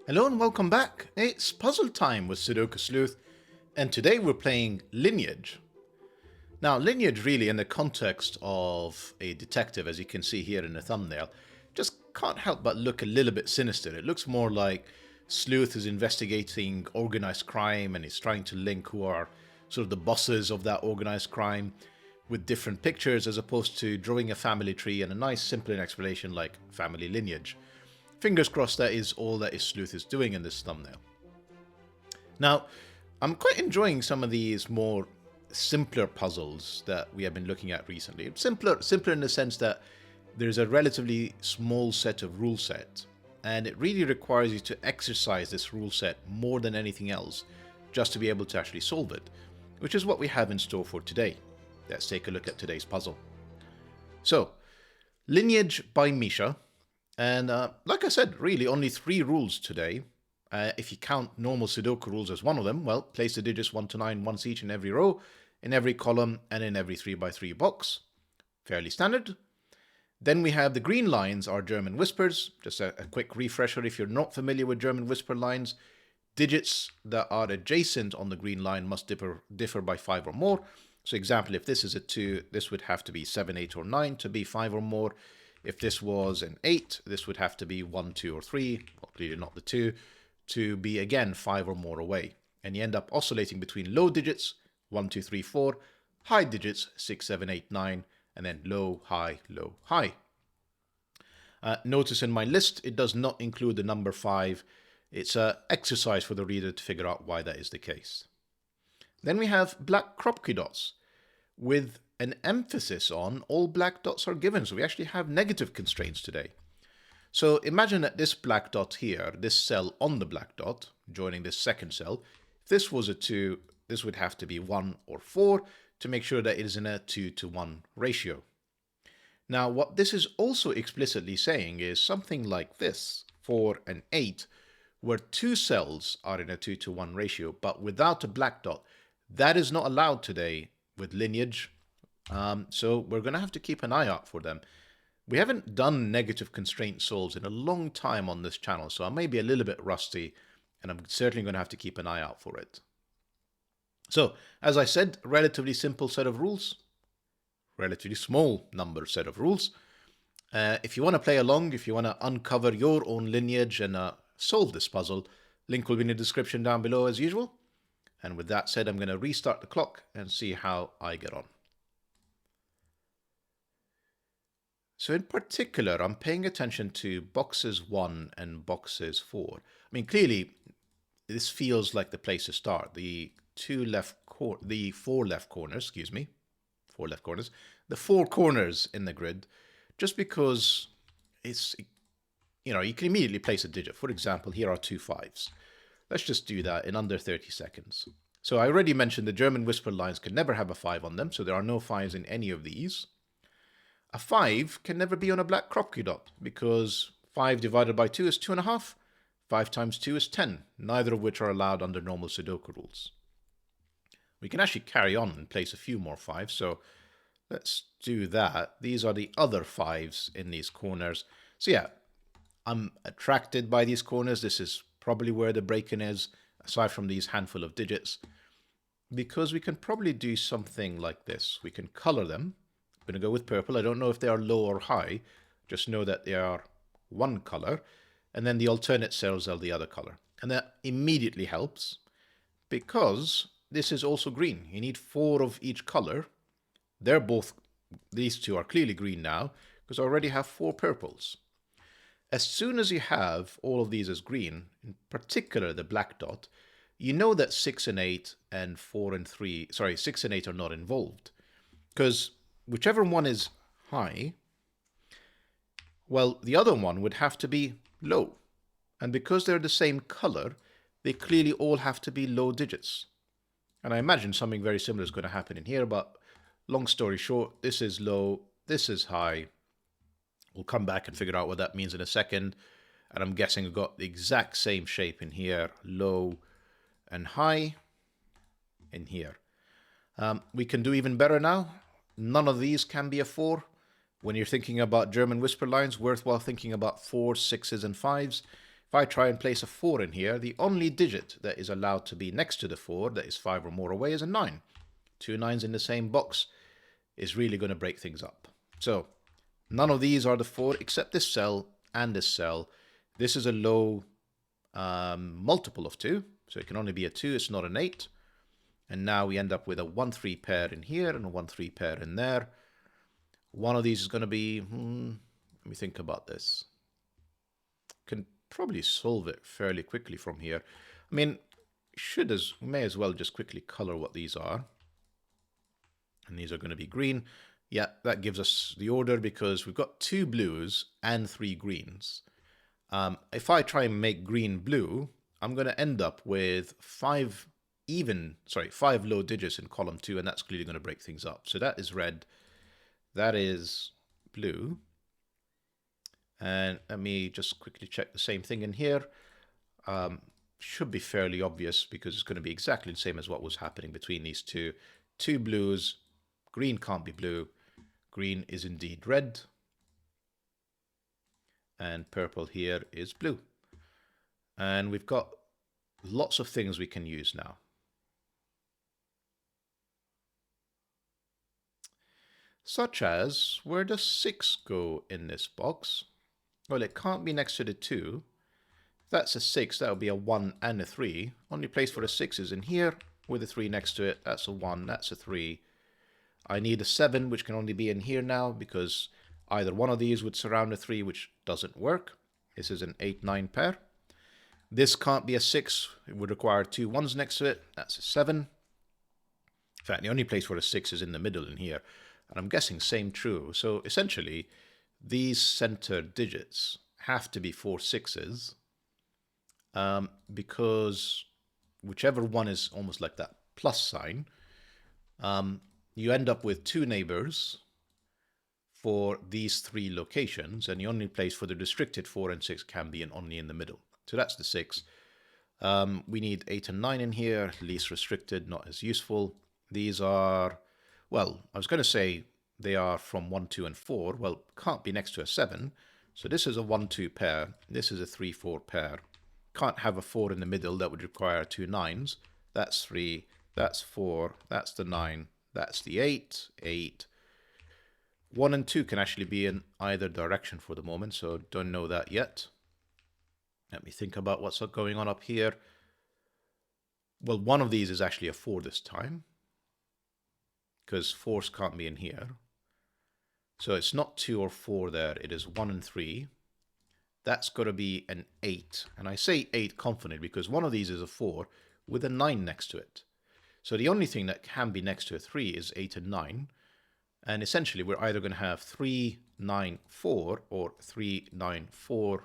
Hello and welcome back. It's puzzle time with Sudoku Sleuth, and today we're playing Lineage. Now, Lineage really, in the context of a detective, as you can see here in the thumbnail, just can't help but look a little bit sinister. It looks more like Sleuth is investigating organized crime and is trying to link who are sort of the bosses of that organized crime with different pictures, as opposed to drawing a family tree and a nice simple explanation like family lineage. Fingers crossed that is all that Sleuth is doing in this thumbnail. Now, I'm quite enjoying some of these more simpler puzzles that we have been looking at recently. Simpler in the sense that there's a relatively small set of rule set, and it really requires you to exercise this rule set more than anything else just to be able to actually solve it, which is what we have in store for today. Let's take a look at today's puzzle. So, Lineage by Misha. And like I said, really only 3 rules today. If you count normal Sudoku rules as one of them, well, place the digits 1 to 9 once each in every row, in every column, and in every 3x3 box. Fairly standard. Then we have the green lines are German whispers. Just a quick refresher if you're not familiar with German whisper lines. Digits that are adjacent on the green line must differ by 5 or more. So example, if this is a 2, this would have to be 7, 8, or 9 to be 5 or more. If this was an 8, this would have to be 1, 2, or 3, well, clearly not the 2, to be again 5 or more away. And you end up oscillating between low digits, 1, 2, 3, 4, high digits, 6, 7, 8, 9, and then low, high, low, high. Notice in my list, it does not include the number 5. It's an exercise for the reader to figure out why that is the case. Then we have black kropki dots with an emphasis on all black dots are given. So we actually have negative constraints today. So imagine that this black dot here, this cell on the black dot, joining this second cell, if this was a 2, this would have to be 1 or 4 to make sure that it is in a 2 to 1 ratio. Now, what this is also explicitly saying is something like this, for an 8, where 2 cells are in a 2 to 1 ratio, but without a black dot. That is not allowed today with Lineage. So we're going to have to keep an eye out for them. We haven't done negative constraint solves in a long time on this channel, so I may be a little bit rusty, and I'm certainly going to have to keep an eye out for it. So, as I said, relatively simple set of rules, relatively small number set of rules. If you want to play along, if you want to uncover your own lineage and solve this puzzle, link will be in the description down below as usual. And with that said, I'm going to restart the clock and see how I get on. So in particular, I'm paying attention to boxes 1 and boxes 4. I mean, clearly, this feels like the place to start. The 4 left corners, the 4 corners in the grid, just because it's, you can immediately place a digit. For example, here are 2 5s. Let's just do that in under 30 seconds. So I already mentioned the German whisper lines can never have a 5 on them, so there are no 5s in any of these. A 5 can never be on a black kropki dot, because 5 divided by 2 is 2.5. 5 times 2 is 10, neither of which are allowed under normal Sudoku rules. We can actually carry on and place a few more 5s, so let's do that. These are the other 5s in these corners. So yeah, I'm attracted by these corners. This is probably where the break-in is, aside from these handful of digits, because we can probably do something like this. We can color them. I'm going to go with purple. I don't know if they are low or high, just know that they are one color, and then the alternate cells are the other color. And that immediately helps, because this is also green. You need 4 of each color. These 2 are clearly green now, because I already have 4 purples. As soon as you have all of these as green, in particular the black dot, you know that 6 and 8 and 6 and 8 are not involved. Because whichever one is high, well, the other one would have to be low. And because they're the same color, they clearly all have to be low digits. And I imagine something very similar is going to happen in here, but long story short, this is low, this is high. We'll come back and figure out what that means in a second. And I'm guessing we've got the exact same shape in here, low and high in here. We can do even better now. None of these can be a 4. When you're thinking about German whisper lines, worthwhile thinking about 4s, 6s, and 5s. If I try and place a 4 in here, the only digit that is allowed to be next to the 4 that is 5 or more away is a 9. 2 9s in the same box is really going to break things up. So none of these are the 4 except this cell and this cell. This is a low multiple of 2, so it can only be a 2, it's not an 8. And now we end up with a 1-3 pair in here and a 1-3 pair in there. One of these is going to be, let me think about this. Can probably solve it fairly quickly from here. I mean, we may as well just quickly color what these are. And these are going to be green. Yeah, that gives us the order because we've got 2 blues and 3 greens. If I try and make green blue, I'm going to end up with 5 low digits in column 2, and that's clearly going to break things up. So that is red. That is blue. And let me just quickly check the same thing in here. Should be fairly obvious because it's going to be exactly the same as what was happening between these two. 2 blues. Green can't be blue. Green is indeed red. And purple here is blue. And we've got lots of things we can use now. Such as, where does 6 go in this box? Well, it can't be next to the 2. If that's a 6, that would be a 1 and a 3. Only place for a 6 is in here, with a 3 next to it. That's a 1, that's a 3. I need a 7, which can only be in here now, because either one of these would surround a 3, which doesn't work. This is an 8-9 pair. This can't be a 6. It would require 2 1s next to it. That's a 7. In fact, the only place for a 6 is in the middle in here. And I'm guessing same true. So essentially, these center digits have to be 4 6s because whichever one is almost like that plus sign, you end up with 2 neighbors for these 3 locations, and the only place for the restricted 4 and 6 can be only in the middle. So that's the 6. We need 8 and 9 in here, least restricted, not as useful. These are, well, I was going to say they are from 1, 2, and 4. Well, can't be next to a 7. So this is a 1, 2 pair. This is a 3, 4 pair. Can't have a 4 in the middle. That would require 2 9s. That's 3. That's 4. That's the 9. That's the 8. 8. 1 and 2 can actually be in either direction for the moment, so don't know that yet. Let me think about what's going on up here. Well, one of these is actually a 4 this time, because 4s can't be in here. So it's not 2 or 4 there, it is 1 and 3. That's got to be an 8. And I say 8 confidently because one of these is a 4 with a 9 next to it. So the only thing that can be next to a 3 is 8 and 9. And essentially we're either going to have 3, 9, 4 or 3, 9, 4,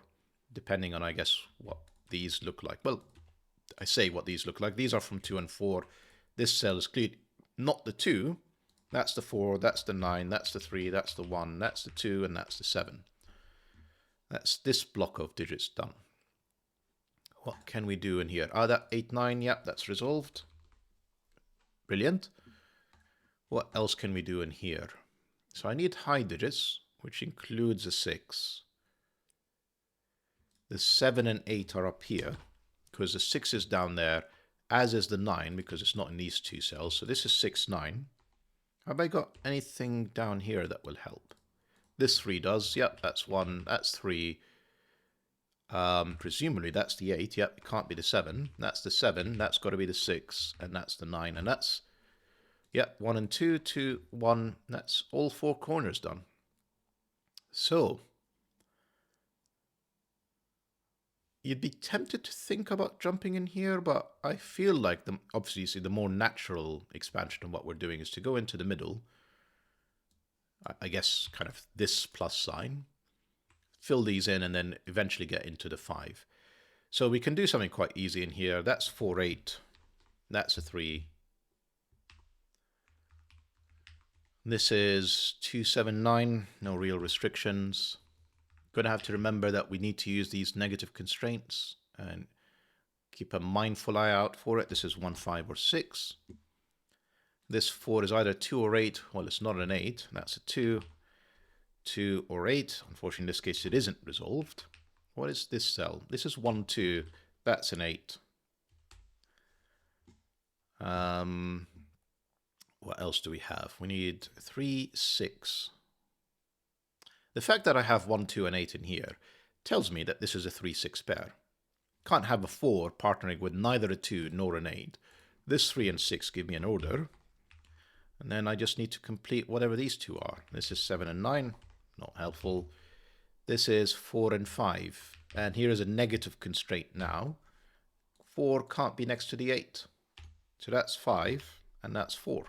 depending on, I guess, what these look like. Well, I say what these look like. These are from 2 and 4. This cell is clearly not the 2. That's the 4, that's the 9, that's the 3, that's the 1, that's the 2, and that's the 7. That's this block of digits done. What can we do in here? That 8, 9, yep, that's resolved. Brilliant. What else can we do in here? So I need high digits, which includes a 6. The 7 and 8 are up here, because the 6 is down there, as is the 9, because it's not in these 2 cells. So this is 6, 9. Have I got anything down here that will help? This 3 does. Yep, that's 1. That's 3. Presumably that's the 8. Yep, it can't be the 7. That's the 7. That's got to be the 6. And that's the 9. And that's, yep, 1 and 2, 2, 1. That's all 4 corners done. So you'd be tempted to think about jumping in here, but I feel like obviously the more natural expansion of what we're doing is to go into the middle. I guess kind of this plus sign, fill these in, and then eventually get into the 5. So we can do something quite easy in here. That's 4, 8. That's a 3. This is 2, 7, 9. No real restrictions. Gonna have to remember that we need to use these negative constraints and keep a mindful eye out for it. This is 1, 5, or 6. This 4 is either 2 or 8. Well, it's not an 8. That's a 2. 2 or 8. Unfortunately, in this case, it isn't resolved. What is this cell? This is 1, 2. That's an 8. What else do we have? We need 3, 6. The fact that I have 1, 2, and 8 in here tells me that this is a 3, 6 pair. Can't have a 4 partnering with neither a 2 nor an 8. This 3 and 6 give me an order. And then I just need to complete whatever these two are. This is 7 and 9. Not helpful. This is 4 and 5. And here is a negative constraint now. 4 can't be next to the 8. So that's 5 and that's 4.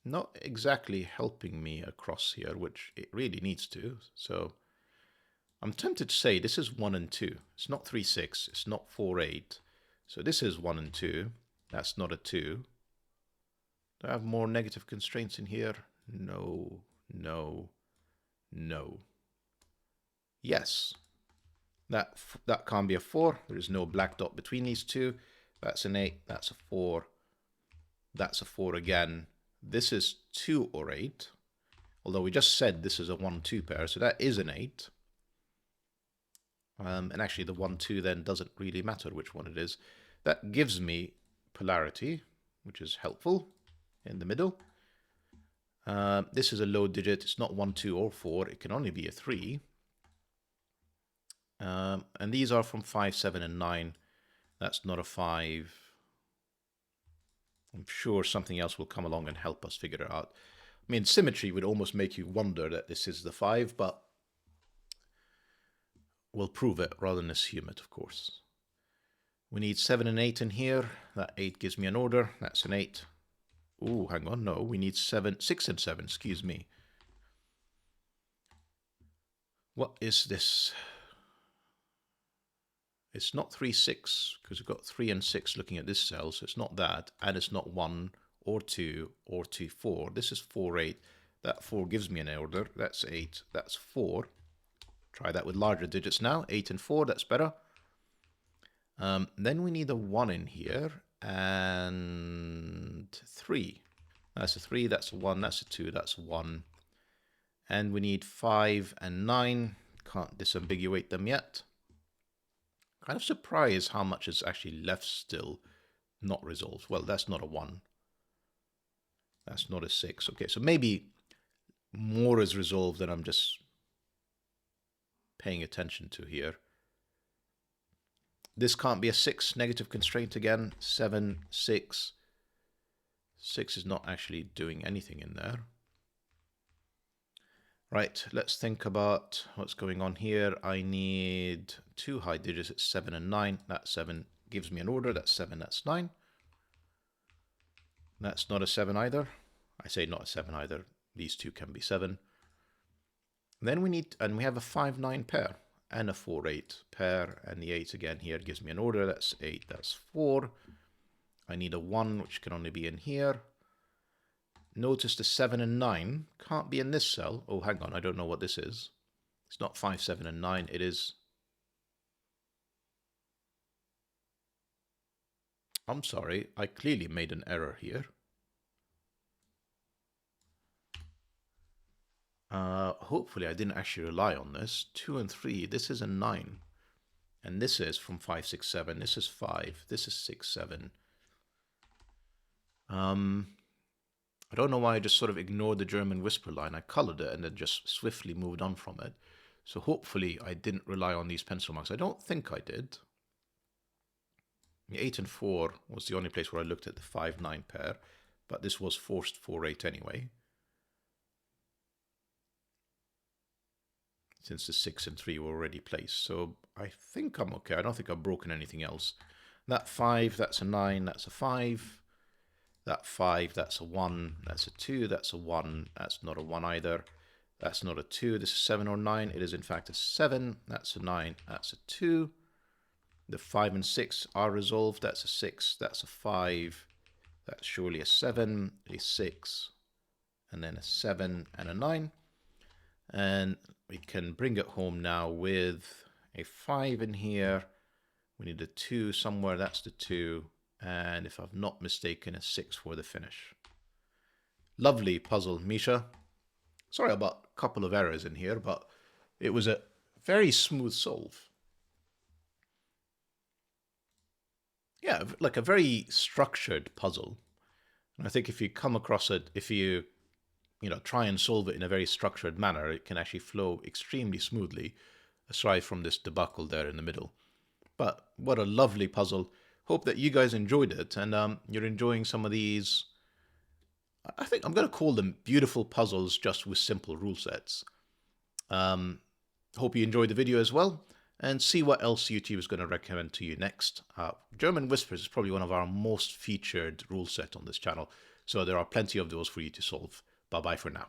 Not exactly helping me across here, which it really needs to. So I'm tempted to say this is 1 and 2. It's not 3, 6. It's not 4, 8. So this is 1 and 2. That's not a 2. Do I have more negative constraints in here? No, no, no. Yes. That can't be a 4. There is no black dot between these two. That's an 8. That's a 4. That's a 4 again. This is 2 or 8. Although we just said this is a 1, 2 pair, so that is an 8. And actually the 1, 2 then doesn't really matter which one it is. That gives me polarity, which is helpful in the middle. This is a low digit. It's not 1, 2, or 4. It can only be a 3. And these are from 5, 7, and 9. That's not a 5. I'm sure something else will come along and help us figure it out. I mean, symmetry would almost make you wonder that this is the 5, but we'll prove it rather than assume it, of course. We need 7 and 8 in here. That 8 gives me an order. That's an 8. Ooh, hang on. No, we need 6 and 7. Excuse me. What is this? It's not 3, 6, because we've got 3 and 6 looking at this cell, so it's not that. And it's not 1 or 2 or 2, 4. This is 4, 8. That 4 gives me an order. That's 8. That's 4. Try that with larger digits now. 8 and 4, that's better. Then we need a 1 in here, and 3. That's a 3, that's a 1, that's a 2, that's a 1. And we need 5 and 9. Can't disambiguate them yet. Kind of surprised how much is actually left still not resolved. Well, that's not a 1. That's not a 6. Okay, so maybe more is resolved than I'm just paying attention to here. This can't be a 6, negative constraint again. 7, 6. 6 is not actually doing anything in there. Right, let's think about what's going on here. I need 2 high digits. It's 7 and 9. That 7 gives me an order. That's 7, that's 9. That's not a 7 either. I say not a 7 either. These two can be 7. Then we need, and we have a 5, 9 pair and a 4, 8 pair. And the 8 again here gives me an order. That's 8, that's 4. I need a 1, which can only be in here. Notice the 7 and 9 can't be in this cell. Oh, hang on, I don't know what this is. It's not 5, 7, and 9. It is... I'm sorry, I clearly made an error here. Hopefully I didn't actually rely on this. 2 and 3, this is a 9. And this is from 5, 6, 7. This is 5. This is 6, 7. I don't know why I just sort of ignored the German whisper line. I colored it and then just swiftly moved on from it. So hopefully I didn't rely on these pencil marks. I don't think I did. 8 and 4 was the only place where I looked at the 5, 9 pair. But this was forced 4, 8 anyway. Since the 6 and 3 were already placed. So I think I'm okay. I don't think I've broken anything else. That 5, that's a 9, that's a 5. That 5, that's a 1, that's a 2, that's a 1, that's not a 1 either. That's not a 2, this is 7 or 9. It is in fact a 7, that's a 9, that's a 2. The 5 and 6 are resolved. That's a 6, that's a 5, that's surely a 7, a 6, and then a 7 and a 9. And we can bring it home now with a 5 in here. We need a 2 somewhere, that's the 2. And if I'm not mistaken, a 6 for the finish. Lovely puzzle, Misha. Sorry about a couple of errors in here, but it was a very smooth solve. Yeah, like a very structured puzzle. And I think if you come across it, if you try and solve it in a very structured manner, it can actually flow extremely smoothly, aside from this debacle there in the middle. But what a lovely puzzle. Hope that you guys enjoyed it, and you're enjoying some of these. I think I'm going to call them beautiful puzzles just with simple rule sets. Hope you enjoyed the video as well, and see what else YouTube is going to recommend to you next. German Whispers is probably one of our most featured rule set on this channel, so there are plenty of those for you to solve. Bye bye for now.